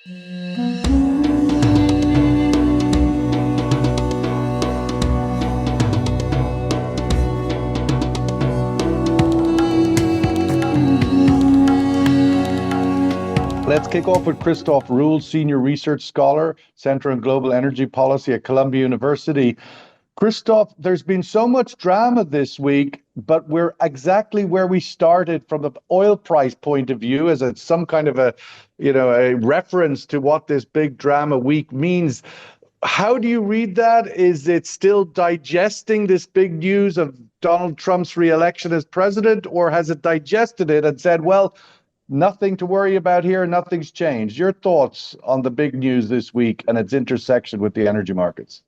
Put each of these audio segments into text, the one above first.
Let's kick off with Christof Rühl, Senior Research Scholar, Center on Global Energy Policy at Columbia University. Christof, there's been so much drama this week, but we're exactly where we started from the oil price point of view, as it's some kind of a reference to what this big drama week means. How do you read that? Is it still digesting this big news of Donald Trump's re-election as president, or has it digested it and said, well, nothing to worry about here, nothing's changed? Your thoughts on the big news this week and its intersection with the energy markets?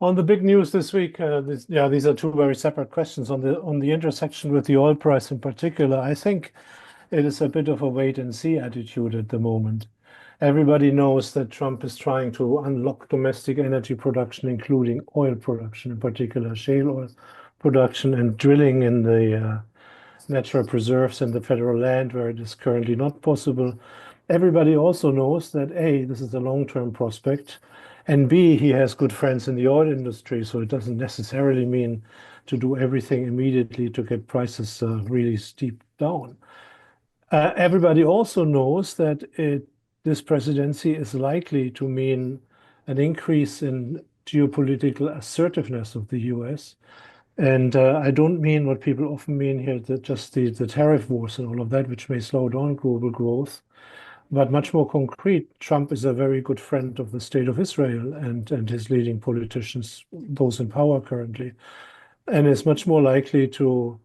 On the big news this week, these are two very separate questions. On the intersection with the oil price in particular, I think it is a bit of a wait and see attitude at the moment. Everybody knows that Trump is trying to unlock domestic energy production, including oil production, in particular shale oil production, and drilling in the natural preserves in the federal land where it is currently not possible. Everybody also knows that A, this is a long-term prospect, and B, he has good friends in the oil industry, so it doesn't necessarily mean to do everything immediately to get prices really steep down. Everybody also knows that this presidency is likely to mean an increase in geopolitical assertiveness of the US. And I don't mean what people often mean here, that just the tariff wars and all of that, which may slow down global growth. But much more concrete, Trump is a very good friend of the state of Israel and his leading politicians, those in power currently, and is much more likely to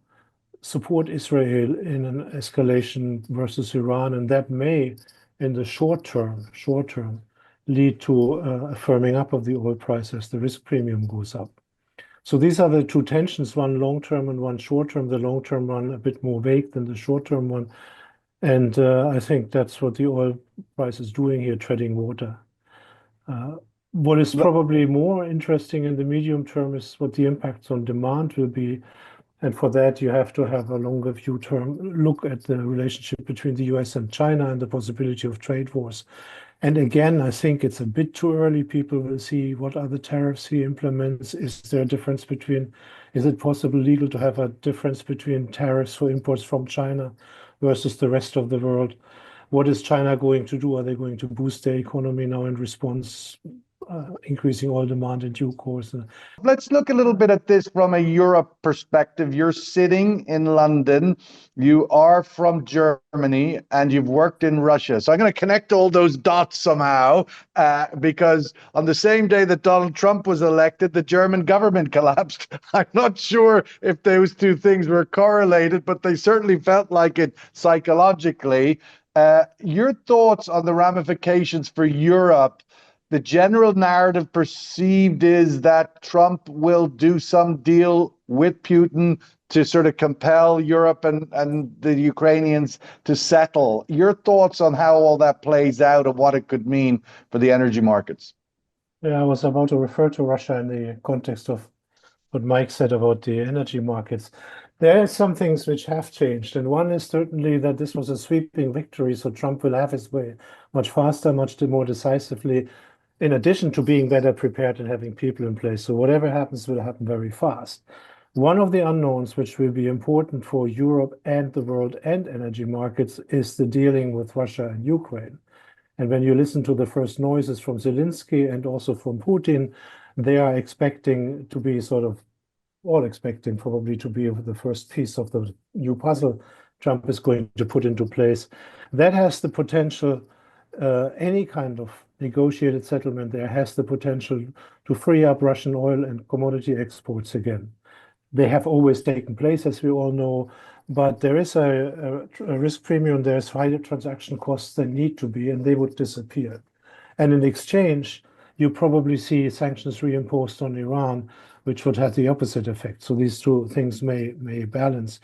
support Israel in an escalation versus Iran. And that may, in the short term, lead to a firming up of the oil price as the risk premium goes up. So these are the two tensions, one long-term and one short-term. The long-term one a bit more vague than the short-term one. And I think that's what the oil price is doing here, treading water. What is probably more interesting in the medium term is what the impacts on demand will be. And for that, you have to have a longer view term look at the relationship between the US and China and the possibility of trade wars. And again, I think it's a bit too early. People will see what are the tariffs he implements. Is there a difference between, is it possible legal to have a difference between tariffs for imports from China versus the rest of the world? What is China going to do? Are they going to boost their economy now in response, increasing oil demand in due course? Let's look a little bit at this from a Europe perspective. You're sitting in London, you are from Germany, and you've worked in Russia. So I'm going to connect all those dots somehow, because on the same day that Donald Trump was elected, the German government collapsed. I'm not sure if those two things were correlated, but they certainly felt like it psychologically. Your thoughts on the ramifications for Europe? The general narrative perceived is that Trump will do some deal with Putin to sort of compel Europe and the Ukrainians to settle. Your thoughts on how all that plays out and what it could mean for the energy markets? Yeah, I was about to refer to Russia in the context of what Mike said about the energy markets. There are some things which have changed, and one is certainly that this was a sweeping victory, so Trump will have his way much faster, much more decisively, in addition to being better prepared and having people in place. So whatever happens will happen very fast. One of the unknowns which will be important for Europe and the world and energy markets is the dealing with Russia and Ukraine. And when you listen to the first noises from Zelensky and also from Putin, they are expecting to be all expecting probably to be the first piece of the new puzzle Trump is going to put into place. That has the potential, any kind of negotiated settlement there has the potential to free up Russian oil and commodity exports again. They have always taken place, as we all know, but there is a risk premium, there's higher transaction costs that need to be, and they would disappear. And in exchange, you probably see sanctions reimposed on Iran, which would have the opposite effect. So these two things may balance.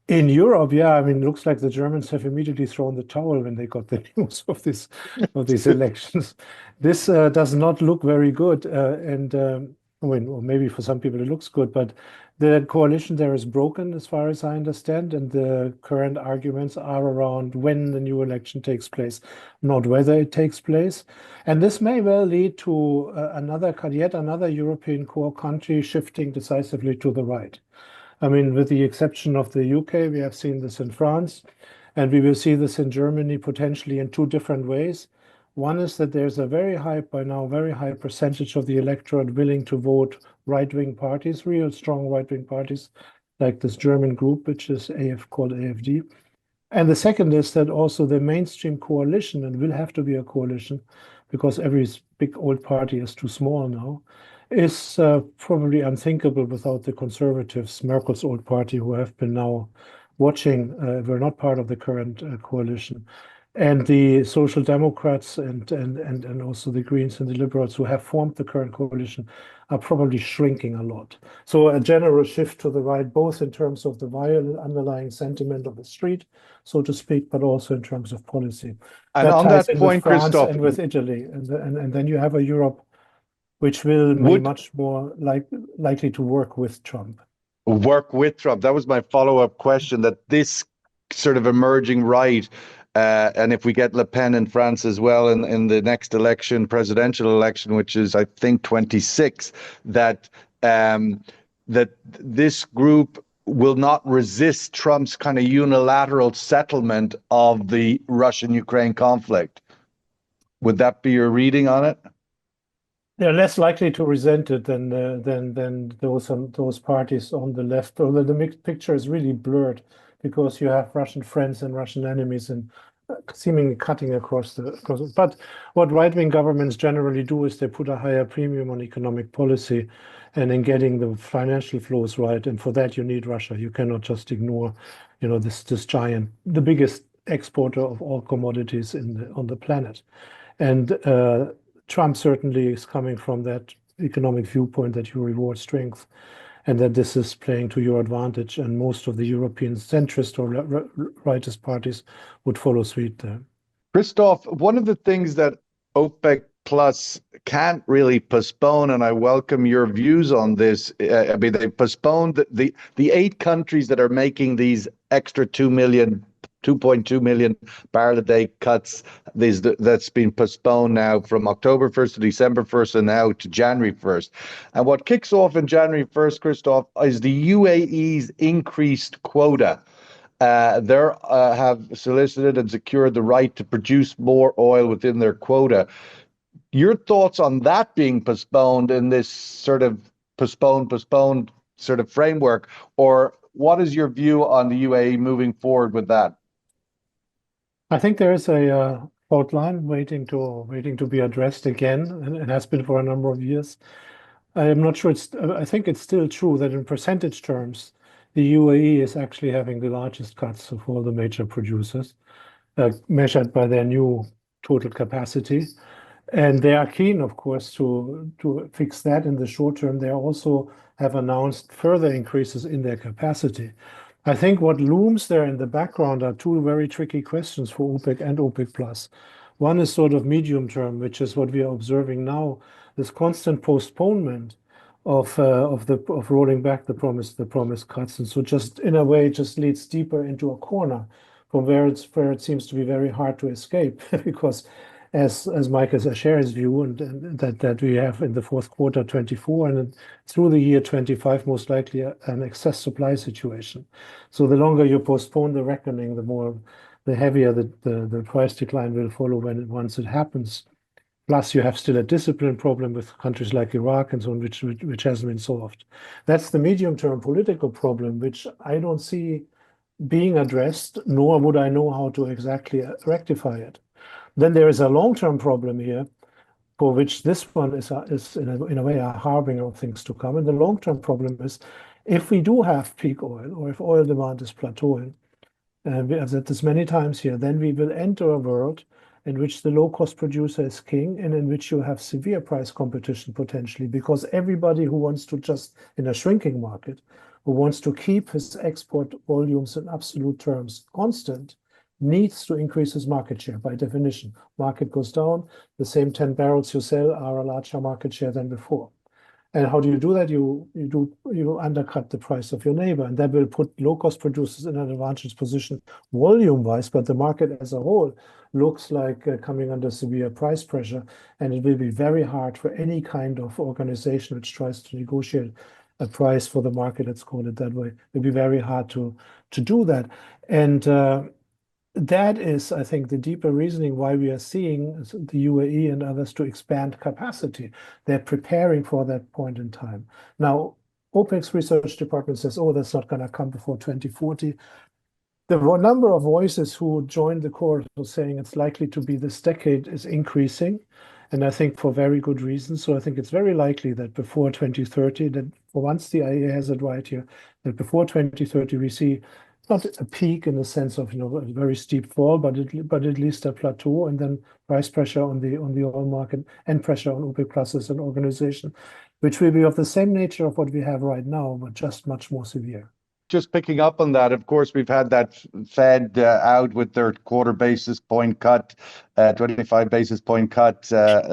In Europe, yeah, I mean, it looks like the Germans have immediately thrown the towel when they got the news of these elections. This does not look very good, and I mean, or maybe for some people it looks good, but the coalition there is broken as far as I understand, and the current arguments are around when the new election takes place, not whether it takes place. And this may well lead to yet another European core country shifting decisively to the right. I mean, with the exception of the UK, we have seen this in France, and we will see this in Germany potentially in two different ways. One is that there's a very high, by now, very high percentage of the electorate willing to vote right-wing parties, real strong right-wing parties, like this German group, which is called AfD. And the second is that also the mainstream coalition, and will have to be a coalition because every big old party is too small now, is probably unthinkable without the conservatives, Merkel's old party, who have been now watching, were not part of the current coalition. And the Social Democrats and also the Greens and the Liberals who have formed the current coalition are probably shrinking a lot. So a general shift to the right, both in terms of the violent underlying sentiment of the street, so to speak, but also in terms of policy. And That on ties that in with point, France Christof, and with Italy. And then you have a Europe which will be would much more likely to work with Trump. work with Trump. That was my follow-up question, that this sort of emerging right, and if we get Le Pen in France as well in the next election, presidential election, which is, I think, 26, that that this group will not resist Trump's kind of unilateral settlement of the Russian-Ukraine conflict. Would that be your reading on it? They're less likely to resent it than those parties on the left. Although the mixed picture is really blurred because you have Russian friends and Russian enemies and seemingly cutting across the. But what right-wing governments generally do is they put a higher premium on economic policy and in getting the financial flows right. And for that, you need Russia. You cannot just ignore, this giant, the biggest exporter of all commodities on the planet. And Trump certainly is coming from that economic viewpoint that you reward strength and that this is playing to your advantage. And most of the European centrist or rightist parties would follow suit there. Christof, one of the things that OPEC Plus can't really postpone, and I welcome your views on this. I mean, they postponed the 8 countries that are making these extra 2.2 million barrel a day cuts. That's been postponed now from October 1st to December 1st and now to January 1st. And what kicks off in January 1st, Christof, is the UAE's increased quota. They have solicited and secured the right to produce more oil within their quota. Your thoughts on that being postponed in this sort of postponed sort of framework, or what is your view on the UAE moving forward with that? I think there is a fault line waiting to be addressed again, and it has been for a number of years. I am not sure I think it's still true that in percentage terms, the UAE is actually having the largest cuts of all the major producers, measured by their new total capacity. And they are keen, of course, to fix that in the short term. They also have announced further increases in their capacity. I think what looms there in the background are two very tricky questions for OPEC and OPEC Plus. One is sort of medium term, which is what we are observing now, this constant postponement of rolling back the promised cuts. And so just in a way, just leads deeper into a corner from where it seems to be very hard to escape because as Mike, I share his view, and that we have in the fourth quarter 24 and through the year 25 most likely an excess supply situation. So the longer you postpone the reckoning, the heavier the price decline will follow once it happens. Plus, you have still a discipline problem with countries like Iraq and so on, which hasn't been solved. That's the medium-term political problem, which I don't see being addressed, nor would I know how to exactly rectify it. Then there is a long-term problem here, for which this one is in a way a harbinger of things to come. And the long-term problem is, if we do have peak oil, or if oil demand is plateauing, and we have said this many times here, then we will enter a world in which the low-cost producer is king, and in which you have severe price competition potentially, because everybody who wants to just, in a shrinking market, who wants to keep his export volumes in absolute terms constant, needs to increase his market share by definition. Market goes down, the same 10 barrels you sell are a larger market share than before. And how do you do that? You undercut the price of your neighbor, and that will put low-cost producers in an advantageous position volume-wise, but the market as a whole looks like coming under severe price pressure, and it will be very hard for any kind of organization which tries to negotiate a price for the market, let's call it that way. It'll be very hard to do that. And that is, I think, the deeper reasoning why we are seeing the UAE and others to expand capacity. They're preparing for that point in time. Now, OPEC's research department says, oh, that's not going to come before 2040. The number of voices who joined the chorus saying it's likely to be this decade is increasing, and I think for very good reasons. So I think it's very likely that before 2030, that for once the IEA has it right here, that before 2030 we see not a peak in the sense of a very steep fall, but at least a plateau, and then price pressure on the oil market and pressure on OPEC Plus as an organization, which will be of the same nature of what we have right now, but just much more severe. Just picking up on that, of course, we've had that Fed out with their quarter basis point cut, 25 basis point cut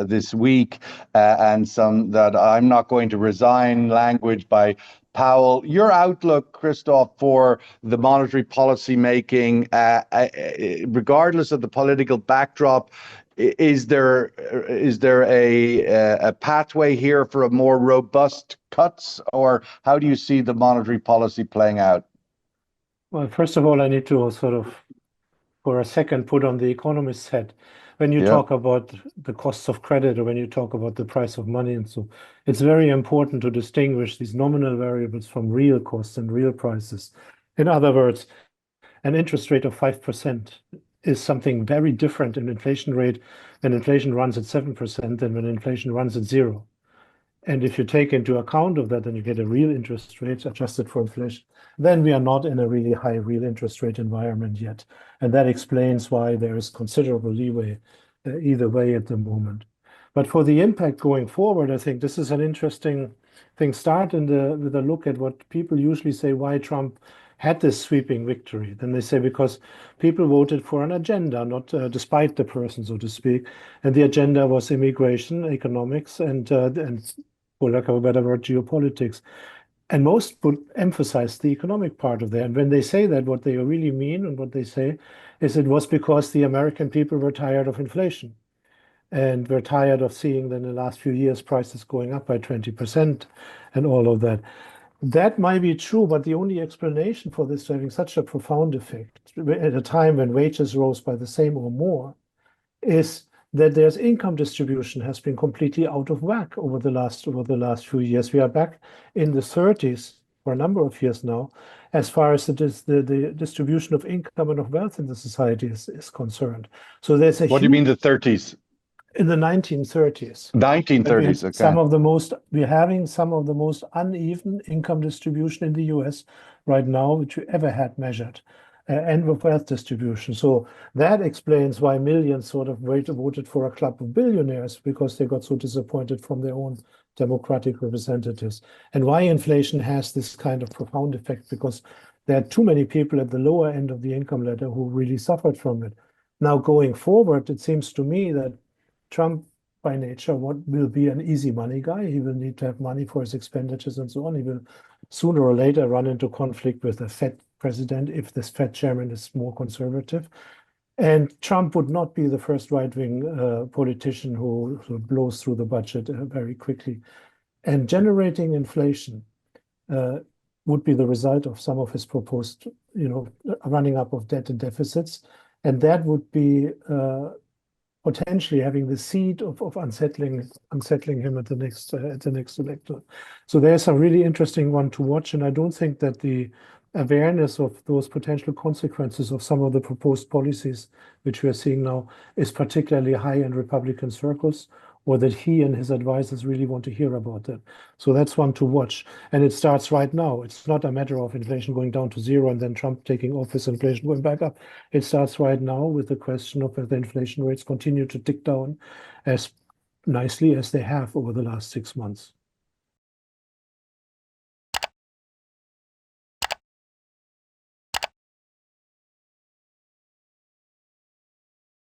this week, and some that I'm not going to resign language by Powell. Your outlook, Christof, for the monetary policy making, regardless of the political backdrop, is there a pathway here for a more robust cuts, or how do you see the monetary policy playing out? Well, first of all, I need to sort of, for a second, put on the economist's hat. When you talk about the costs of credit or when you talk about the price of money and so, it's very important to distinguish these nominal variables from real costs and real prices. In other words, an interest rate of 5% is something very different in inflation rate when inflation runs at 7% than when inflation runs at 0. And if you take into account of that, then you get a real interest rate adjusted for inflation. Then we are not in a really high real interest rate environment yet. And that explains why there is considerable leeway either way at the moment. But for the impact going forward, I think this is an interesting thing. Start with a look at what people usually say why Trump had this sweeping victory. Then they say because people voted for an agenda, not despite the person, so to speak. And the agenda was immigration, economics, and for lack of a better word, geopolitics. And most would emphasize the economic part of that. And when they say that, what they really mean and what they say is it was because the American people were tired of inflation and were tired of seeing in the last few years prices going up by 20% and all of that. That might be true, but the only explanation for this having such a profound effect at a time when wages rose by the same or more is that there's income distribution has been completely out of whack over the last few years. We are back in the 30s for a number of years now, as far as the distribution of income and of wealth in the society is concerned. So there's a What do you mean the 30s? In the 1930s. 1930s, okay. We're having some of the most uneven income distribution in the US right now, which we ever had measured, and with wealth distribution. So that explains why millions sort of voted for a club of billionaires, because they got so disappointed from their own democratic representatives. And why inflation has this kind of profound effect, because there are too many people at the lower end of the income ladder who really suffered from it. Now, going forward, it seems to me that Trump, by nature, will be an easy money guy. He will need to have money for his expenditures and so on. He will sooner or later run into conflict with the Fed president if this Fed chairman is more conservative. And Trump would not be the first right-wing politician who sort of blows through the budget very quickly. And generating inflation would be the result of some of his proposed, running up of debt and deficits. And that would be potentially having the seed of unsettling him at the next election. So there's a really interesting one to watch, and I don't think that the awareness of those potential consequences of some of the proposed policies which we are seeing now is particularly high in Republican circles, or that he and his advisors really want to hear about that. So that's one to watch. And it starts right now. It's not a matter of inflation going down to 0 and then Trump taking office, inflation going back up. It starts right now with the question of whether inflation rates continue to tick down as nicely as they have over the last 6 months.